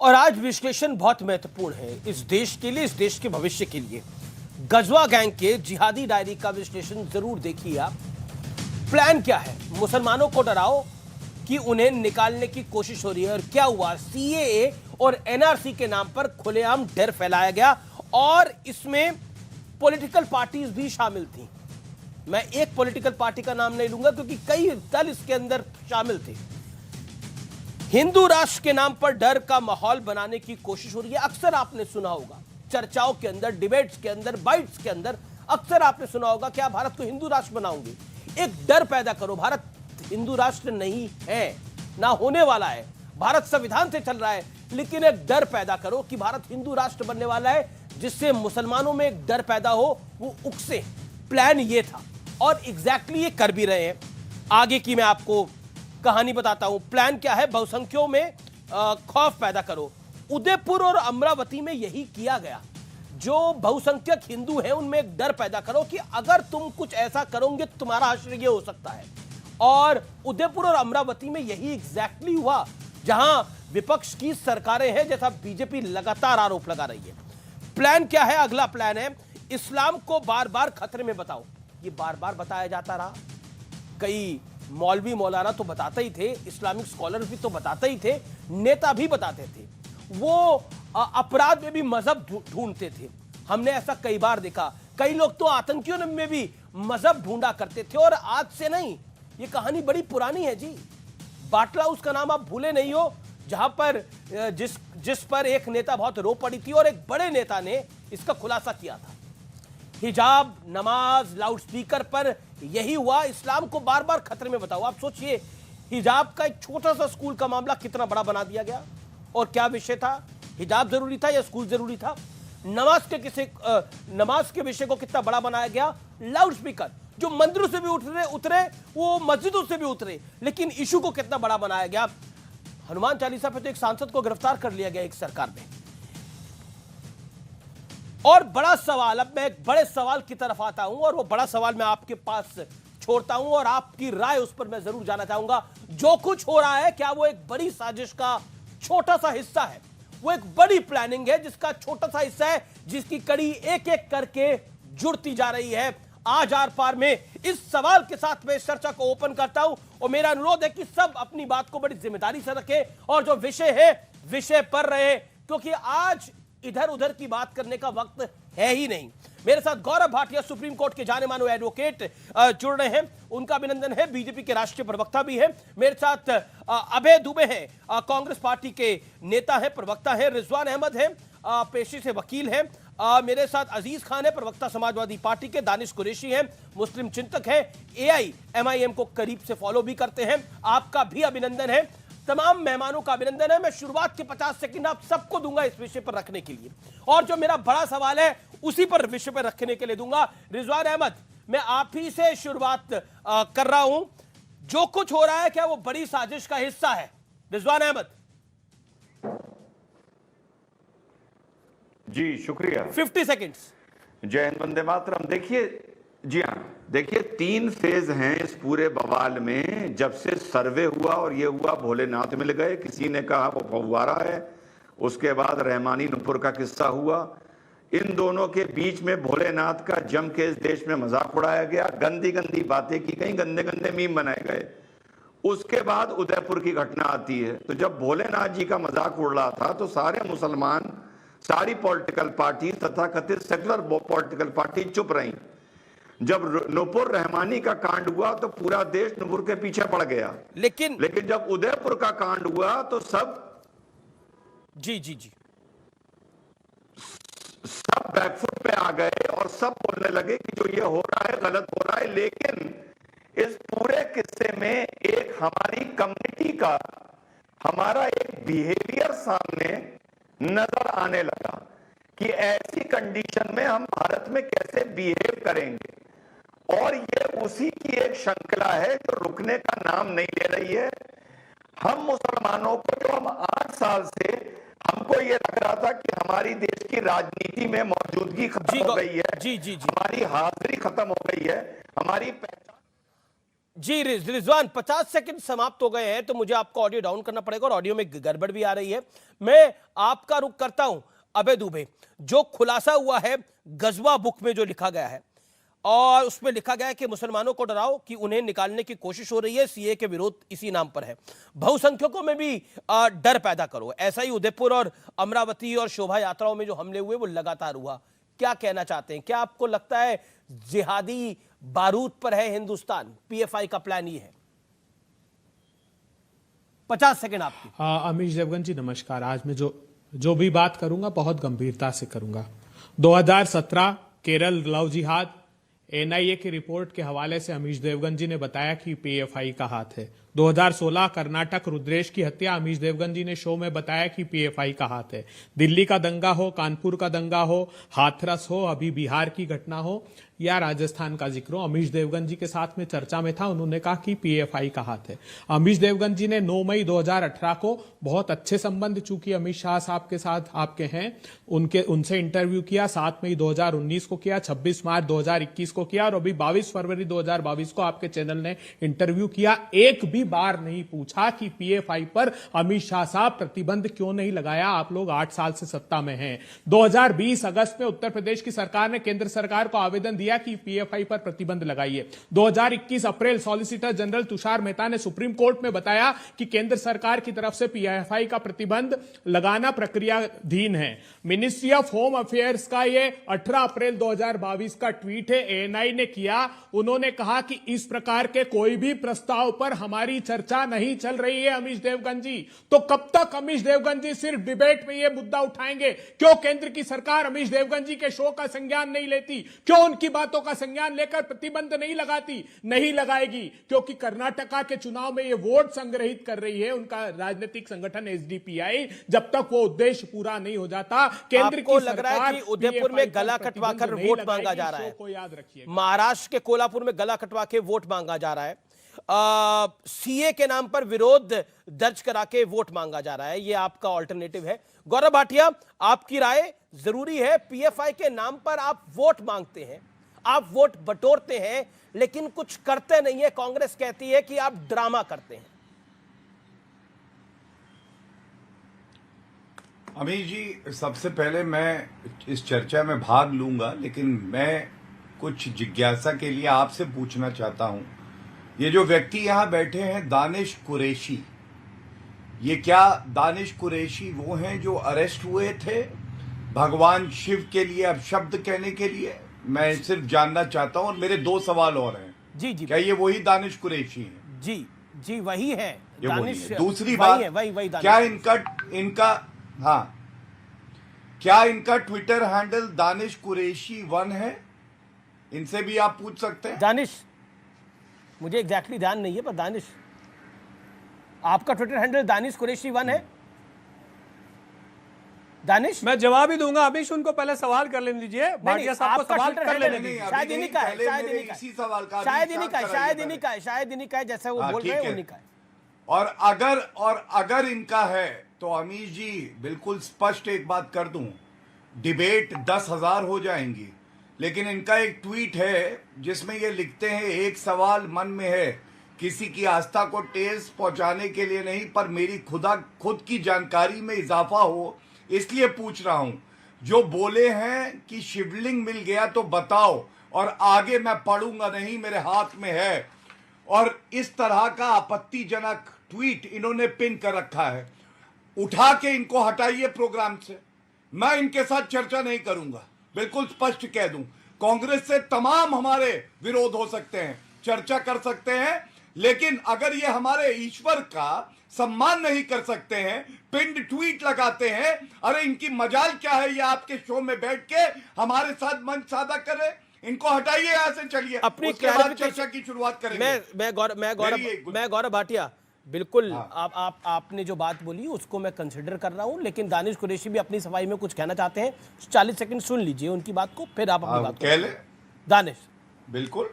और आज विश्लेषण बहुत महत्वपूर्ण है इस देश के लिए, इस देश के भविष्य के लिए। गजवा गैंग के जिहादी डायरी का विश्लेषण जरूर देखिए आप। प्लान क्या है? मुसलमानों को डराओ कि उन्हें निकालने की कोशिश हो रही है। और क्या हुआ? सीएए और एनआरसी के नाम पर खुलेआम डर फैलाया गया और इसमें पॉलिटिकल पार्टीज भी शामिल थी। मैं एक पॉलिटिकल पार्टी का नाम नहीं लूंगा क्योंकि कई दल इसके अंदर शामिल थे। हिंदू राष्ट्र के नाम पर डर का माहौल बनाने की कोशिश हो रही है। अक्सर आपने सुना होगा चर्चाओं के अंदर, डिबेट्स के अंदर, बाइट्स के अंदर अक्सर आपने सुना होगा कि आप भारत को हिंदू राष्ट्र बनाओगे, एक डर पैदा करो। भारत हिंदू राष्ट्र नहीं है, ना होने वाला है। भारत संविधान से चल रहा है, लेकिन एक डर पैदा करो कि भारत हिंदू राष्ट्र बनने वाला है, जिससे मुसलमानों में एक डर पैदा हो, वो उकसे। प्लान ये था और एग्जैक्टली ये कर भी रहे हैं। आगे की मैं आपको कहानी बताता हूं। प्लान क्या है? बहुसंख्यों में खौफ पैदा करो। उदयपुर और अमरावती में यही किया गया। जो बहुसंख्यक हिंदू हैं उनमें एक डर पैदा करो कि अगर तुम कुछ ऐसा करोगे तो तुम्हारा हश्र ये हो सकता है। और उदयपुर और अमरावती में यही एग्जैक्टली हुआ, जहां विपक्ष की सरकारें हैं, जैसा बीजेपी लगातार आरोप लगा रही है। प्लान क्या है? अगला प्लान है इस्लाम को बार बार खतरे में बताओ। ये बार बार बताया जाता रहा। कई मौलवी मौलाना तो बताते ही थे, इस्लामिक स्कॉलर भी तो बताते ही थे, नेता भी बताते थे। वो अपराध में भी मजहब ढूंढते थे। हमने ऐसा कई बार देखा। कई लोग तो आतंकियों में भी मजहब ढूंढा करते थे। और आज से नहीं, ये कहानी बड़ी पुरानी है जी। बाटला उसका नाम आप भूले नहीं हो, जहां पर जिस पर एक नेता बहुत रो पड़ी थी और एक बड़े नेता ने इसका खुलासा किया था। हिजाब, नमाज, लाउडस्पीकर पर यही हुआ। इस्लाम को बार बार खतरे में बताओ। आप सोचिए, हिजाब का एक छोटा सा स्कूल का मामला कितना बड़ा बना दिया गया। और क्या विषय था? हिजाब जरूरी था या स्कूल जरूरी था? नमाज के विषय को कितना बड़ा बनाया गया। लाउडस्पीकर जो मंदिरों से भी उतरे, वो मस्जिदों से भी उतरे, लेकिन इशू को कितना बड़ा बनाया गया। हनुमान चालीसा पे तो एक सांसद को गिरफ्तार कर लिया गया एक सरकार में। और बड़ा सवाल, अब मैं एक बड़े सवाल की तरफ आता हूं और वो बड़ा सवाल मैं आपके पास छोड़ता हूं और आपकी राय उस पर मैं जरूर जानना चाहूंगा। जो कुछ हो रहा है, क्या वो एक बड़ी साजिश का छोटा सा हिस्सा है? वो एक बड़ी प्लानिंग है जिसका छोटा सा हिस्सा है, जिसकी कड़ी एक एक करके जुड़ती जा रही है। आज आर पार में इस सवाल के साथ मैं इस चर्चा को ओपन करता हूं और मेरा अनुरोध है कि सब अपनी बात को बड़ी जिम्मेदारी से रखें और जो विषय है विषय पर रहे, क्योंकि आज इधर उधर की बात करने का वक्त है ही नहीं। मेरे साथ गौरव भाटिया, सुप्रीम कोर्ट के जाने माने एडवोकेट जुड़ रहे हैं, उनका अभिनंदन है। बीजेपी के राष्ट्रीय प्रवक्ता भी हैं। मेरे साथ अभय दुबे हैं, कांग्रेस पार्टी के नेता हैं, प्रवक्ता हैं। रिजवान अहमद हैं, पेशे से वकील हैं। मेरे साथ अजीज खान है, प्रवक्ता समाजवादी पार्टी के। दानिश कुरैशी हैं, मुस्लिम चिंतक हैं, एआईएमआईएम को करीब से फॉलो भी करते हैं। आपका भी अभिनंदन है। तमाम मेहमानों का अभिनंदन है। मैं शुरुआत के 50 सेकंड आप सबको दूंगा इस विषय पर रखने के लिए, और जो मेरा बड़ा सवाल है उसी पर विषय पर रखने के लिए दूंगा। रिजवान अहमद, मैं आप ही से शुरुआत कर रहा हूं। जो कुछ हो रहा है, क्या वो बड़ी साजिश का हिस्सा है? रिजवान अहमद जी, शुक्रिया। 50 सेकंड्स। जय हिंद, वंदे मातरम। देखिए, जी हाँ, देखिए 3 फेज हैं इस पूरे बवाल में। जब से सर्वे हुआ और ये हुआ, भोलेनाथ मिल गए, किसी ने कहा वो फव्वारा है। उसके बाद रहमानी नुपुर का किस्सा हुआ। इन दोनों के बीच में भोलेनाथ का जम के इस देश में मजाक उड़ाया गया, गंदी गंदी बातें की गई, गंदे गंदे मीम बनाए गए। उसके बाद उदयपुर की घटना आती है। तो जब भोलेनाथ जी का मजाक उड़ रहा था तो सारे मुसलमान, सारी पॉलिटिकल पार्टी तथा कथित सेकुलर पॉलिटिकल पार्टी चुप रही। जब नुपुर रहमानी का कांड हुआ तो पूरा देश नुपुर के पीछे पड़ गया। लेकिन जब उदयपुर का कांड हुआ तो सब बैकफुट पे आ गए और सब बोलने लगे कि जो ये हो रहा है गलत हो रहा है। लेकिन इस पूरे किस्से में एक हमारी कम्युनिटी का, हमारा एक बिहेवियर सामने नजर आने लगा कि ऐसी कंडीशन में हम भारत में कैसे बिहेव करेंगे। और ये उसी की एक श्रृंखला है जो रुकने का नाम नहीं ले रही है। हम मुसलमानों को, जो हम 8 साल से, हमको ये लग रहा था कि हमारी देश की राजनीति में मौजूदगी खत्म हो गई है, हमारी हाजिरी खत्म हो गई है, हमारी पहचान। जी रिजवान, 50 सेकंड समाप्त हो गए हैं, तो मुझे आपको ऑडियो डाउन करना पड़ेगा और ऑडियो में गड़बड़ भी आ रही है। मैं आपका रुख करता हूं अभय दुबे। जो खुलासा हुआ है गजवा बुक में जो लिखा गया है, और उसमें लिखा गया है कि मुसलमानों को डराओ कि उन्हें निकालने की कोशिश हो रही है, सीए के विरोध इसी नाम पर है, बहुसंख्यकों में भी डर पैदा करो। ऐसा ही उदयपुर और अमरावती और शोभा यात्राओं में जो हमले हुए वो लगातार हुआ। क्या कहना चाहते हैं? क्या आपको लगता है जिहादी बारूद पर है हिंदुस्तान? पीएफआई का प्लान ये है। 50 सेकंड आपकी। अमीश देवगन जी नमस्कार। आज मैं जो भी बात करूंगा बहुत गंभीरता से करूंगा। 2017 केरल लव जिहाद, एनआईए की रिपोर्ट के हवाले से अमीश देवगन जी ने बताया कि पीएफआई का हाथ है। 2016 कर्नाटक रुद्रेश की हत्या, अमीश देवगन जी ने शो में बताया कि पीएफआई का हाथ है। दिल्ली का दंगा हो, कानपुर का दंगा हो, हाथरस हो, अभी बिहार की घटना हो या राजस्थान का जिक्र हो, अमीश देवगन जी के साथ में चर्चा में था, उन्होंने कहा कि पीएफआई का हाथ है। अमीश देवगन जी ने 9 मई 2018 को बहुत अच्छे संबंध चूंकि अमित शाह साहब के साथ आपके हैं, उनसे इंटरव्यू किया। 7 मई 2019 को किया, 26 मार्च 2021 को किया और अभी 22 फरवरी 2022 को आपके चैनल ने इंटरव्यू किया। एक भी बार नहीं पूछा कि पीएफआई पर अमित शाह साहब प्रतिबंध क्यों नहीं लगाया। आप लोग 8 साल से सत्ता में हैं। 2020 अगस्त में उत्तर प्रदेश की सरकार ने केंद्र सरकार को आवेदन दिया कि पीएफआई पर प्रतिबंध लगाइए। 2021 अप्रैल सॉलिसिटर जनरल तुषार मेहता ने सुप्रीम कोर्ट में बताया कि केंद्र सरकार की तरफ से पीएफआई का प्रतिबंध लगाना प्रक्रियाधीन है। मिनिस्ट्री ऑफ होम अफेयर्स का ये 18 अप्रैल 2022 का ट्वीट है, एएनआई ने किया। उन्होंने कहा कि इस प्रकार के कोई भी प्रस्ताव पर हमारी चर्चा नहीं चल रही है अमीश देवगन जी। तो कब तक अमीश देवगन जी सिर्फ डिबेट में यह मुद्दा उठाएंगे? क्यों केंद्र की सरकार अमीश देवगन जी के शो का संज्ञान नहीं लेती? क्यों उनकी बातों का संज्ञान लेकर प्रतिबंध नहीं लगाती? नहीं लगाएगी, क्योंकि कर्नाटका के चुनाव में यह वोट संग्रहित कर रही है उनका राजनीतिक संगठन एसडीपीआई। जब तक वो उद्देश्य पूरा नहीं हो जाता, केंद्र की लग रहा है कि उदयपुर में गला कटवाकर वोट मांगा जा रहा है। को याद रखिए, महाराष्ट्र के कोल्हापुर में गला कटवा के वोट मांगा जा रहा है। सीए के नाम पर विरोध दर्ज करा के वोट मांगा जा रहा है। यह आपका ऑल्टरनेटिव है। गौरव भाटिया, आपकी राय जरूरी है। पीएफआई के नाम पर आप वोट मांगते हैं, आप वोट बटोरते हैं, लेकिन कुछ करते नहीं है। कांग्रेस कहती है कि आप ड्रामा करते हैं। अमीश जी, सबसे पहले मैं इस चर्चा में भाग लूंगा, लेकिन मैं कुछ जिज्ञासा के लिए आपसे पूछना चाहता हूं। ये जो व्यक्ति यहां बैठे हैं, दानिश कुरैशी, ये क्या दानिश कुरैशी वो हैं जो अरेस्ट हुए थे भगवान शिव के लिए अपशब्द कहने के लिए? मैं सिर्फ जानना चाहता हूं। और मेरे 2 सवाल और हैं। जी जी, क्या ये वही दानिश कुरैशी हैं? जी जी, वही है दानिश। दूसरी बात, वही क्या इनका हाँ, क्या इनका ट्विटर हैंडल दानिश कुरैशी 1 है? इनसे भी आप पूछ सकते हैं। दानिश, मुझे एग्जैक्टली ध्यान नहीं है, पर दानिश, आपका ट्विटर हैंडल दानिश कुरैशी 1 है? दानिश, मैं जवाब ही दूंगा। अमीश, उनको पहले सवाल कर लेने दीजिए। भाटिया साहब को सवाल कर लेने दीजिए। शायद इन्हीं का है, शायद इन्हीं का है, जैसा वो बोल रहे हैं उन्हीं का है। और अगर इनका है तो अमीश जी, बिल्कुल स्पष्ट एक बात कर दूं, डिबेट 10,000 हो जाएंगी, लेकिन इनका एक ट्वीट है जिसमें ये लिखते हैं, एक सवाल मन में है, किसी की आस्था को ठेस पहुंचाने के लिए नहीं, पर मेरी खुद की जानकारी में इजाफा हो इसलिए पूछ रहा हूं। जो बोले हैं कि शिवलिंग मिल गया तो बताओ, और आगे मैं पढ़ूंगा नहीं, मेरे हाथ में है। और इस तरह का आपत्तिजनक ट्वीट इन्होंने पिन कर रखा है। उठा के इनको हटाइए प्रोग्राम से। मैं इनके साथ चर्चा नहीं करूंगा, बिल्कुल स्पष्ट कह दूं। कांग्रेस से तमाम हमारे विरोध हो सकते हैं, चर्चा कर सकते हैं, लेकिन अगर ये हमारे ईश्वर का सम्मान नहीं कर सकते हैं, पिंड ट्वीट लगाते हैं, अरे इनकी मजाल क्या है ये आपके शो में बैठ के हमारे साथ मंच साझा करे? इनको हटाइए यहां से, चलिए अपनी उसके बाद चर्चा की शुरुआत करेंगे। मैं गौरव भाटिया, बिल्कुल आपने जो बात बोली उसको मैं कंसिडर कर रहा हूं, लेकिन दानिश कुरैशी भी अपनी सफाई में कुछ कहना चाहते हैं। 40 सेकंड सुन लीजिए उनकी बात को, फिर आप अपनी बात कह ले। दानिश, बिल्कुल